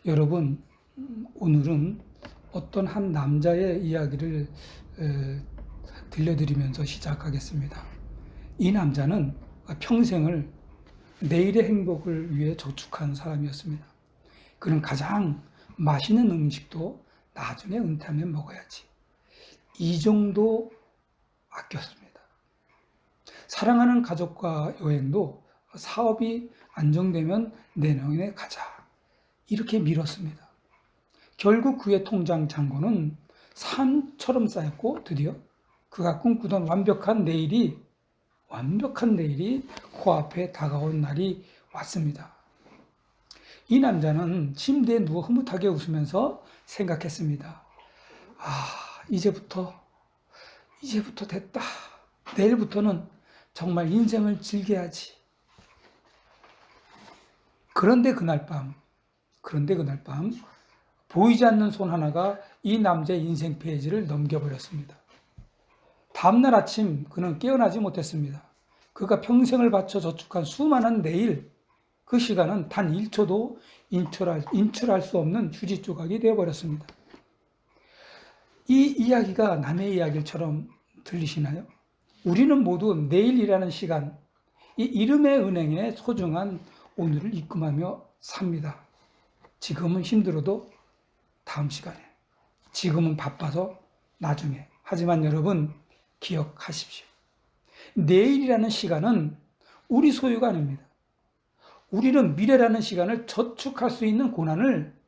여러분, 오늘은 어떤 한 남자의 이야기를 들려드리면서 시작하겠습니다. 이 남자는 평생을 내일의 행복을 위해 저축한 사람이었습니다. 그는 가장 맛있는 음식도 나중에 은퇴하면 먹어야지, 이 정도 아꼈습니다. 사랑하는 가족과 여행도 사업이 안정되면 내년에 가자, 이렇게 미뤘습니다. 결국 그의 통장 잔고는 산처럼 쌓였고, 드디어 그가 꿈꾸던 완벽한 내일이 코앞에 다가온 날이 왔습니다. 이 남자는 침대에 누워 흐뭇하게 웃으면서 생각했습니다. 이제부터 됐다. 내일부터는 정말 인생을 즐겨야지. 그런데 그날 밤 보이지 않는 손 하나가 이 남자의 인생 페이지를 넘겨버렸습니다. 다음날 아침 그는 깨어나지 못했습니다. 그가 평생을 바쳐 저축한 수많은 내일, 그 시간은 단 1초도 인출할 수 없는 휴지 조각이 되어버렸습니다. 이 이야기가 남의 이야기처럼 들리시나요? 우리는 모두 내일이라는 시간, 이 이름의 은행에 소중한 오늘을 입금하며 삽니다. 지금은 힘들어도 다음 시간에, 지금은 바빠서 나중에. 하지만 여러분, 기억하십시오. 내일이라는 시간은 우리 소유가 아닙니다. 우리는 미래라는 시간을 저축할 수 있는 권한을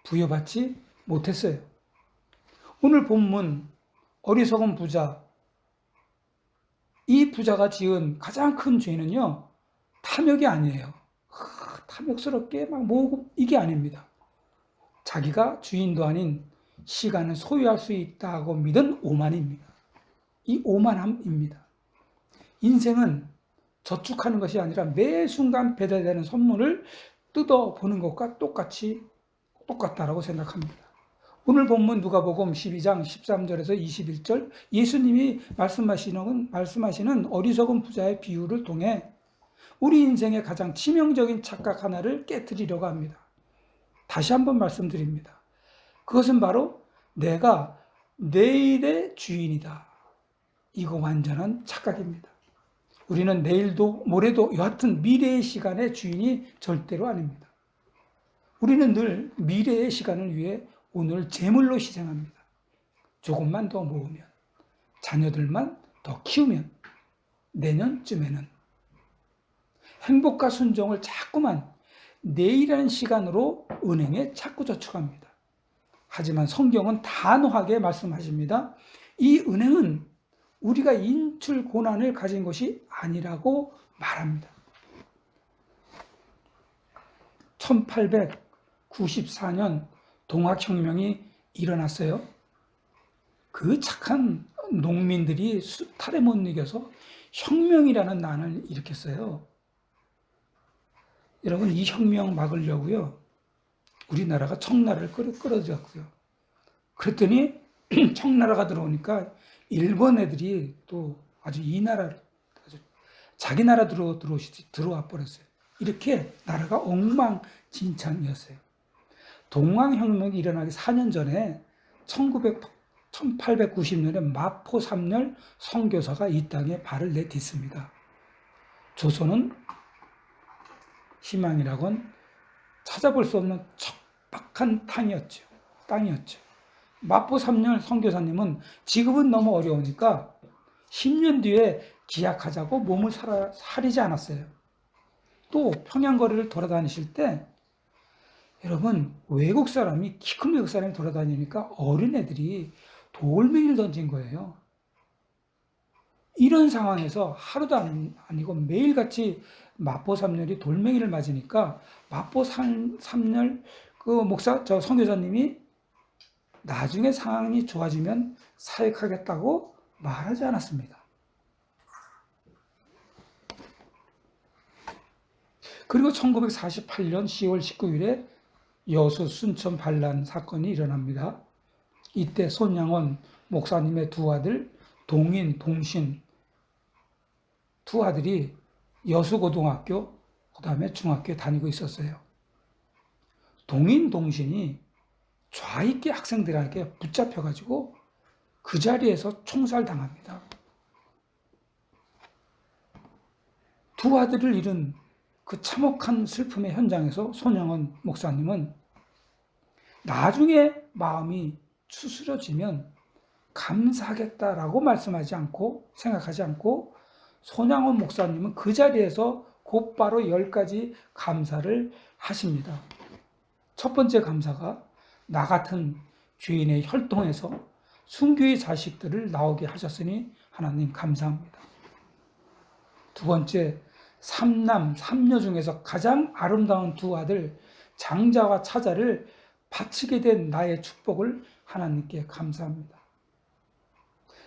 부여받지 못했어요. 오늘 본문, 어리석은 부자, 이 부자가 지은 가장 큰 죄는요, 탐욕이 아니에요. 탐욕스럽게 막 모으고, 이게 아닙니다. 자기가 주인도 아닌 시간을 소유할 수 있다고 믿은 오만입니다. 이 오만함입니다. 인생은 저축하는 것이 아니라 매 순간 배달되는 선물을 뜯어보는 것과 똑같다라고 생각합니다. 오늘 본문 누가복음 12장 13절에서 21절, 예수님이 말씀하시는 어리석은 부자의 비유를 통해 우리 인생의 가장 치명적인 착각 하나를 깨트리려고 합니다. 다시 한번 말씀드립니다. 그것은 바로 내가 내일의 주인이다. 이거 완전한 착각입니다. 우리는 내일도 모레도 여하튼 미래의 시간의 주인이 절대로 아닙니다. 우리는 늘 미래의 시간을 위해 오늘 재물로 희생합니다. 조금만 더 모으면, 자녀들만 더 키우면 내년쯤에는, 행복과 순종을 자꾸만 내일이라는 시간으로 은행에 자꾸 저축합니다. 하지만 성경은 단호하게 말씀하십니다. 이 은행은 우리가 인출 권한을 가진 것이 아니라고 말합니다. 1894년 동학혁명이 일어났어요. 그 착한 농민들이 수탈에 못 이겨서 혁명이라는 난을 일으켰어요. 여러분, 이 혁명 막으려고요, 우리나라가 청나라를 끌어들였고요. 그랬더니 청나라가 들어오니까 일본 애들이 또 아주 이 나라를, 자기 나라 들어와 버렸어요. 이렇게 나라가 엉망진창이었어요. 동학혁명이 일어나기 4년 전에 1890년에 마포 3열 선교사가 이 땅에 발을 내딛습니다. 조선은 희망이라곤 찾아볼 수 없는 척박한 땅이었죠. 마포 3열 선교사님은 지금은 너무 어려우니까 10년 뒤에 기약하자고 몸을 사리지 않았어요. 또 평양거리를 돌아다니실 때, 여러분, 키 큰 외국 사람이 돌아다니니까 어린애들이 돌멩이를 던진 거예요. 이런 상황에서 하루도 아니고 매일같이 마포 3열이 돌멩이를 맞으니까 마포 3열 선교사님이 나중에 상황이 좋아지면 사역하겠다고 말하지 않았습니다. 그리고 1948년 10월 19일에 여수 순천 반란 사건이 일어납니다. 이때 손양원 목사님의 두 아들 동인, 동신 두 아들이 여수고등학교, 그 다음에 중학교에 다니고 있었어요. 동인동신이 좌익계 학생들에게 붙잡혀가지고 그 자리에서 총살당합니다. 두 아들을 잃은 그 참혹한 슬픔의 현장에서 손영원 목사님은 나중에 마음이 추스러지면 감사하겠다라고 말씀하지 않고 생각하지 않고 손양원 목사님은 그 자리에서 곧바로 10가지 감사를 하십니다. 첫 번째 감사가 나 같은 죄인의 혈통에서 순교의 자식들을 나오게 하셨으니 하나님 감사합니다. 두 번째, 삼남 삼녀 중에서 가장 아름다운 두 아들 장자와 차자를 바치게 된 나의 축복을 하나님께 감사합니다.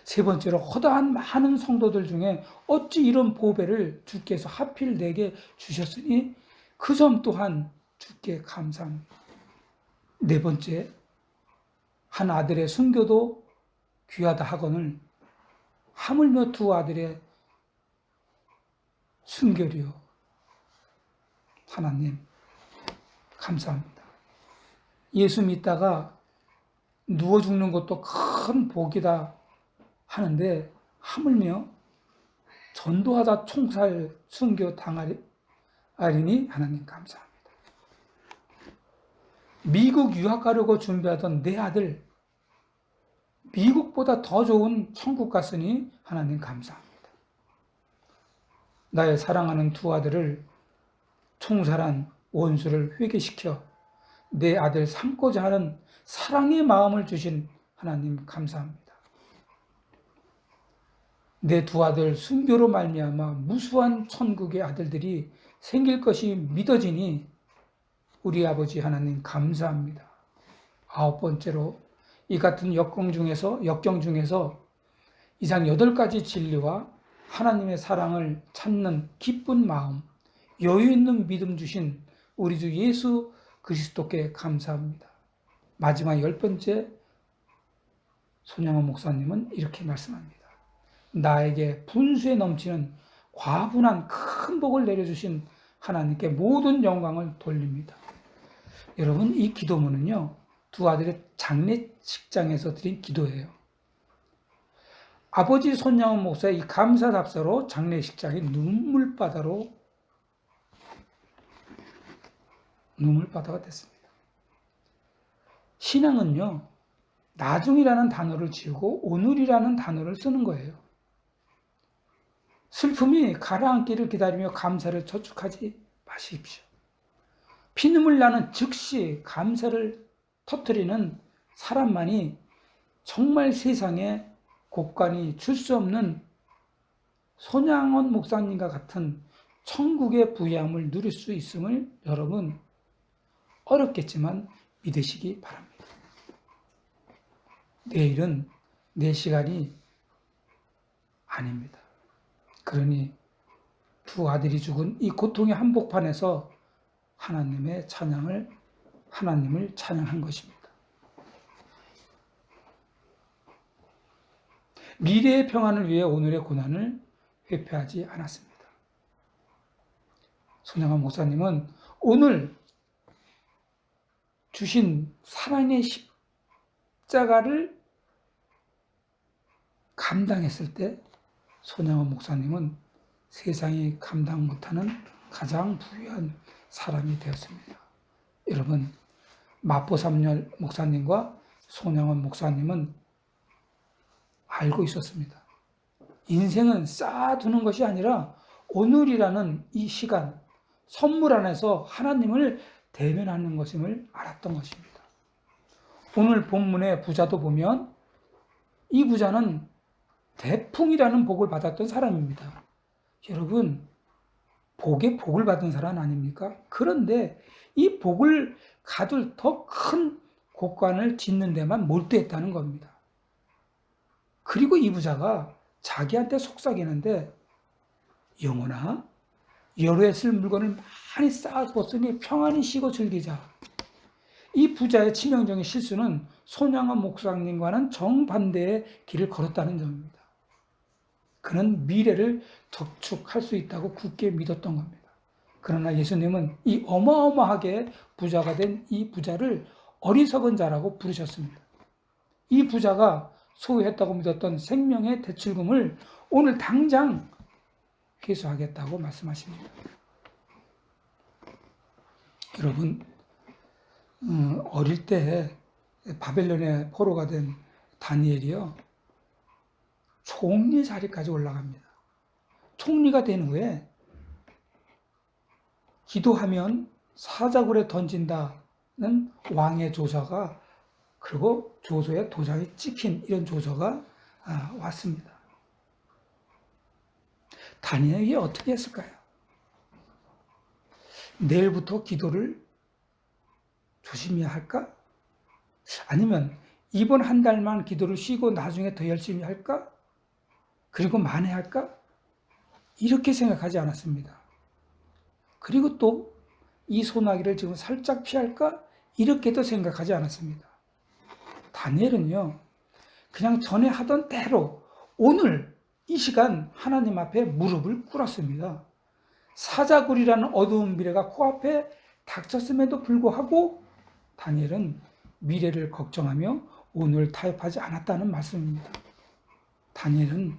세 번째로, 허다한 많은 성도들 중에 어찌 이런 보배를 주께서 하필 내게 주셨으니 그 점 또한 주께 감사합니다. 네 번째, 한 아들의 순교도 귀하다 하거늘 하물며 두 아들의 순교리요. 하나님 감사합니다. 예수 믿다가 누워 죽는 것도 큰 복이다 하는데 하물며 전도하다 총살 순교 당하리니 하나님 감사합니다. 미국 유학 가려고 준비하던 내 아들 미국보다 더 좋은 천국 갔으니 하나님 감사합니다. 나의 사랑하는 두 아들을 총살한 원수를 회개시켜 내 아들 삼고자 하는 사랑의 마음을 주신 하나님 감사합니다. 내 두 아들 순교로 말미암아 무수한 천국의 아들들이 생길 것이 믿어지니 우리 아버지 하나님 감사합니다. 아홉 번째로, 이 같은 역경 중에서 이상 8가지 진리와 하나님의 사랑을 찾는 기쁜 마음, 여유 있는 믿음 주신 우리 주 예수 그리스도께 감사합니다. 마지막 10번째, 손양원 목사님은 이렇게 말씀합니다. 나에게 분수에 넘치는 과분한 큰 복을 내려주신 하나님께 모든 영광을 돌립니다. 여러분, 이 기도문은요, 두 아들의 장례식장에서 드린 기도예요. 아버지 손양원 목사의 이 감사 답서로 장례식장이 눈물바다가 됐습니다. 신앙은요, 나중이라는 단어를 지우고 오늘이라는 단어를 쓰는 거예요. 슬픔이 가라앉기를 기다리며 감사를 저축하지 마십시오. 피눈물 나는 즉시 감사를 터뜨리는 사람만이 정말 세상에 곳간이 줄 수 없는 손양원 목사님과 같은 천국의 부유함을 누릴 수 있음을 여러분 어렵겠지만 믿으시기 바랍니다. 내일은 내 시간이 아닙니다. 그러니 두 아들이 죽은 이 고통의 한복판에서 하나님을 찬양한 것입니다. 미래의 평안을 위해 오늘의 고난을 회피하지 않았습니다. 손양원 목사님은 오늘 주신 사랑의 십자가를 감당했을 때 손양원 목사님은 세상이 감당 못하는 가장 부유한 사람이 되었습니다. 여러분, 마포삼열 목사님과 손양원 목사님은 알고 있었습니다. 인생은 쌓아두는 것이 아니라 오늘이라는 이 시간, 선물 안에서 하나님을 대면하는 것임을 알았던 것입니다. 오늘 본문의 부자도 보면 이 부자는 대풍이라는 복을 받았던 사람입니다. 여러분, 복에 복을 받은 사람 아닙니까? 그런데 이 복을 가둘 더 큰 곳간을 짓는 데만 몰두했다는 겁니다. 그리고 이 부자가 자기한테 속삭이는데, 영혼아, 여러 해 쓸 물건을 많이 쌓아두었으니 평안히 쉬고 즐기자. 이 부자의 치명적인 실수는 손양원 목사님과는 정반대의 길을 걸었다는 점입니다. 그는 미래를 저축할 수 있다고 굳게 믿었던 겁니다. 그러나 예수님은 이 어마어마하게 부자가 된 이 부자를 어리석은 자라고 부르셨습니다. 이 부자가 소유했다고 믿었던 생명의 대출금을 오늘 당장 회수하겠다고 말씀하십니다. 여러분, 어릴 때 바벨론의 포로가 된 다니엘이요, 총리 자리까지 올라갑니다. 총리가 된 후에 기도하면 사자굴에 던진다는 왕의 조서가, 그리고 조서에 도장이 찍힌 이런 조서가 왔습니다. 다니엘이 어떻게 했을까요? 내일부터 기도를 조심히 할까? 아니면 이번 한 달만 기도를 쉬고 나중에 더 열심히 할까? 그리고 만회할까? 이렇게 생각하지 않았습니다. 그리고 또 이 소나기를 지금 살짝 피할까? 이렇게도 생각하지 않았습니다. 다니엘은요, 그냥 전에 하던 대로 오늘 이 시간 하나님 앞에 무릎을 꿇었습니다. 사자굴이라는 어두운 미래가 코앞에 닥쳤음에도 불구하고 다니엘은 미래를 걱정하며 오늘 타협하지 않았다는 말씀입니다. 다니엘은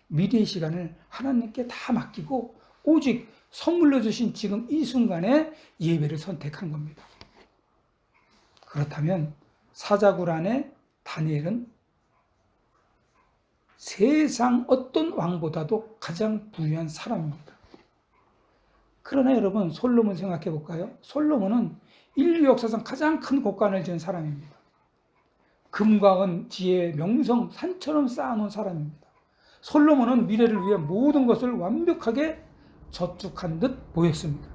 미래의 시간을 하나님께 다 맡기고 오직 선물로 주신 지금 이 순간에 예배를 선택한 겁니다. 그렇다면 사자굴 안에 다니엘은 세상 어떤 왕보다도 가장 부유한 사람입니다. 그러나 여러분, 솔로몬 생각해 볼까요? 솔로몬은 인류 역사상 가장 큰 곳간을 지은 사람입니다. 금과 은, 지혜, 명성, 산처럼 쌓아놓은 사람입니다. 솔로몬은 미래를 위해 모든 것을 완벽하게 저축한 듯 보였습니다.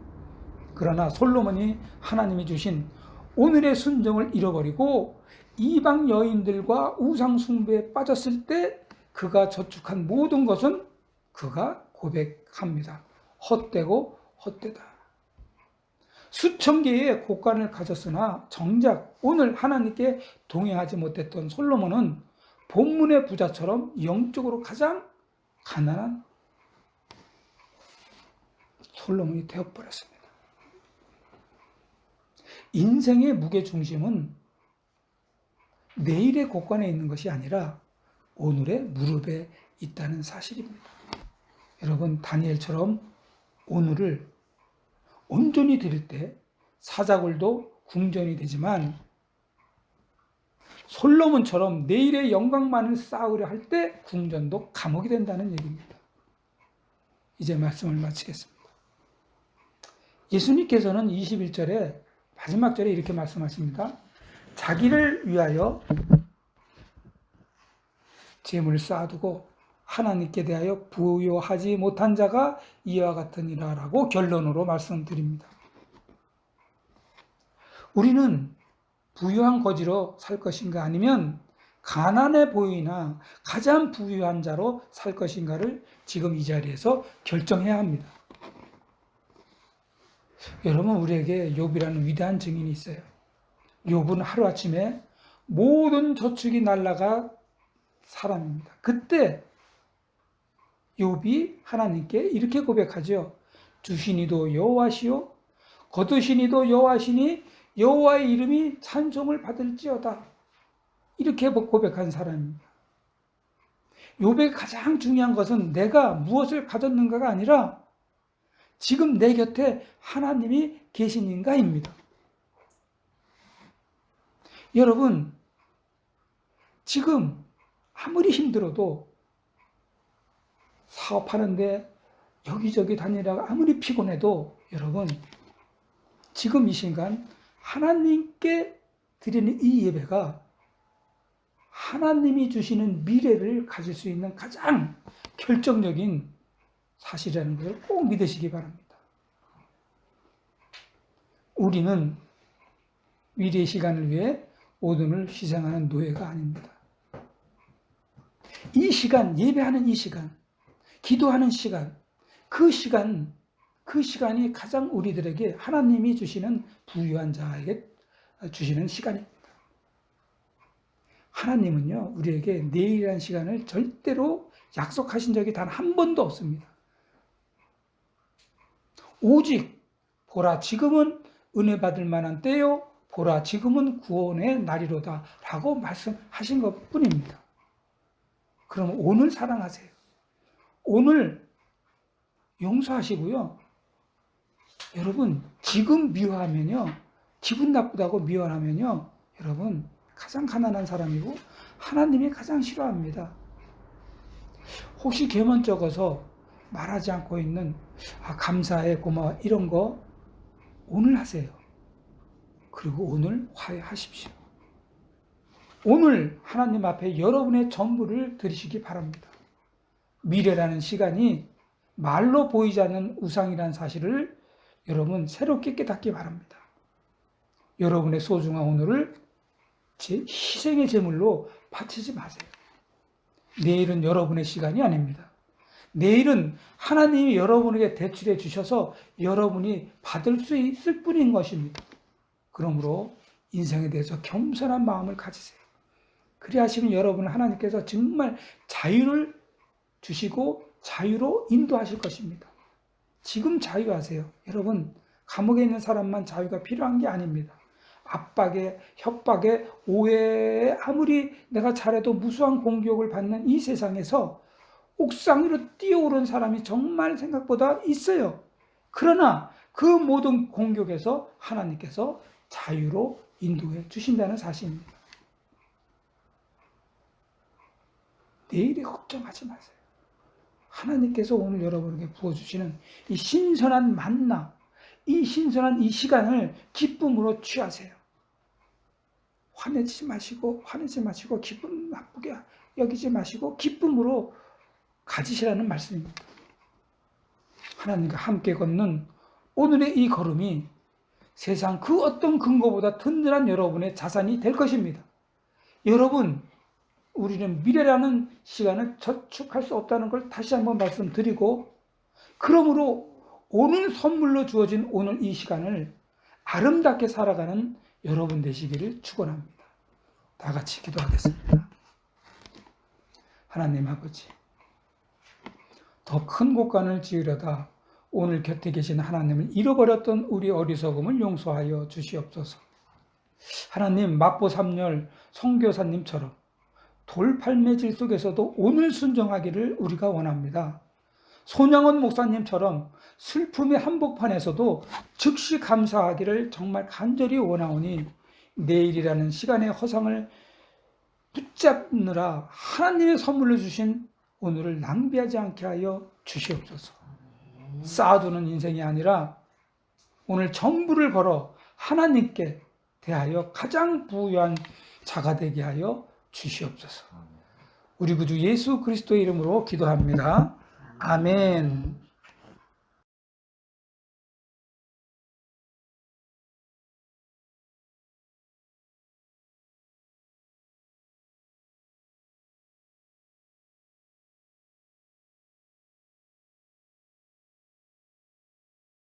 그러나 솔로몬이 하나님이 주신 오늘의 순정을 잃어버리고 이방 여인들과 우상 숭배에 빠졌을 때 그가 저축한 모든 것은 그가 고백합니다. 헛되고 헛되다. 수천 개의 곳간을 가졌으나 정작 오늘 하나님께 동행하지 못했던 솔로몬은 본문의 부자처럼 영적으로 가장 가난한 솔로몬이 되어버렸습니다. 인생의 무게중심은 내일의 곳간에 있는 것이 아니라 오늘의 무릎에 있다는 사실입니다. 여러분, 다니엘처럼 오늘을 온전히 드릴 때 사자굴도 궁전이 되지만 솔로몬처럼 내일의 영광만을 쌓으려 할 때 궁전도 감옥이 된다는 얘기입니다. 이제 말씀을 마치겠습니다. 예수님께서는 21절에 마지막 절에 이렇게 말씀하십니다. 자기를 위하여 재물을 쌓아두고 하나님께 대하여 부요하지 못한 자가 이와 같으니라 라고 결론으로 말씀드립니다. 우리는 부유한 거지로 살 것인가 아니면 가난해 보이나 가장 부유한 자로 살 것인가를 지금 이 자리에서 결정해야 합니다. 여러분, 우리에게 욥이라는 위대한 증인이 있어요. 욥은 하루아침에 모든 저축이 날아가 사람입니다. 그때 욥이 하나님께 이렇게 고백하죠. 주시니도 여호와시요 거두시니도 여호와시니 여호와의 이름이 찬송을 받을지어다. 이렇게 고백한 사람입니다. 욥의 가장 중요한 것은 내가 무엇을 가졌는가가 아니라 지금 내 곁에 하나님이 계시는가입니다. 여러분, 지금 아무리 힘들어도 사업하는데 여기저기 다니다가 아무리 피곤해도 여러분, 지금 이 순간 하나님께 드리는 이 예배가 하나님이 주시는 미래를 가질 수 있는 가장 결정적인 사실이라는 것을 꼭 믿으시기 바랍니다. 우리는 미래의 시간을 위해 모든을 희생하는 노예가 아닙니다. 이 시간, 예배하는 이 시간, 기도하는 시간, 그 시간이 가장 우리들에게 하나님이 주시는 부유한 자에게 주시는 시간입니다. 하나님은요, 우리에게 내일이라는 시간을 절대로 약속하신 적이 단 한 번도 없습니다. 오직 보라 지금은 은혜 받을 만한 때요 보라 지금은 구원의 날이로다 라고 말씀하신 것 뿐입니다. 그럼 오늘 사랑하세요. 오늘 용서하시고요. 여러분 지금 미워하면요, 기분 나쁘다고 미워하면요, 여러분 가장 가난한 사람이고 하나님이 가장 싫어합니다. 혹시 계명 적어서 말하지 않고 있는 감사해 고마워 이런 거 오늘 하세요. 그리고 오늘 화해하십시오. 오늘 하나님 앞에 여러분의 전부를 드리시기 바랍니다. 미래라는 시간이 말로 보이지 않는 우상이라는 사실을 여러분 새롭게 깨닫기 바랍니다. 여러분의 소중한 오늘을 희생의 제물로 바치지 마세요. 내일은 여러분의 시간이 아닙니다. 내일은 하나님이 여러분에게 대출해 주셔서 여러분이 받을 수 있을 뿐인 것입니다. 그러므로 인생에 대해서 겸손한 마음을 가지세요. 그리하시면 여러분은 하나님께서 정말 자유를 주시고 자유로 인도하실 것입니다. 지금 자유하세요. 여러분, 감옥에 있는 사람만 자유가 필요한 게 아닙니다. 압박에, 협박에, 오해에 아무리 내가 잘해도 무수한 공격을 받는 이 세상에서 옥상 위로 뛰어오른 사람이 정말 생각보다 있어요. 그러나 그 모든 공격에서 하나님께서 자유로 인도해 주신다는 사실입니다. 내일에 걱정하지 마세요. 하나님께서 오늘 여러분에게 부어주시는 이 신선한 만나, 이 신선한 이 시간을 기쁨으로 취하세요. 화내지 마시고 기분 나쁘게 여기지 마시고 기쁨으로 가지시라는 말씀입니다. 하나님과 함께 걷는 오늘의 이 걸음이 세상 그 어떤 근거보다 든든한 여러분의 자산이 될 것입니다. 여러분, 우리는 미래라는 시간을 저축할 수 없다는 걸 다시 한번 말씀드리고, 그러므로 오늘 선물로 주어진 오늘 이 시간을 아름답게 살아가는 여러분 되시기를 축원합니다. 다 같이 기도하겠습니다. 하나님 아버지, 더 큰 곳간을 지으려다 오늘 곁에 계신 하나님을 잃어버렸던 우리 어리석음을 용서하여 주시옵소서. 하나님, 마포삼열 선교사님처럼 돌팔매질 속에서도 오늘 순종하기를 우리가 원합니다. 손양원 목사님처럼 슬픔의 한복판에서도 즉시 감사하기를 정말 간절히 원하오니 내일이라는 시간의 허상을 붙잡느라 하나님의 선물로 주신 오늘을 낭비하지 않게 하여 주시옵소서. 쌓아두는 인생이 아니라 오늘 전부를 걸어 하나님께 대하여 가장 부유한 자가 되게 하여 주시옵소서. 우리 구주 예수 그리스도의 이름으로 기도합니다. 아멘.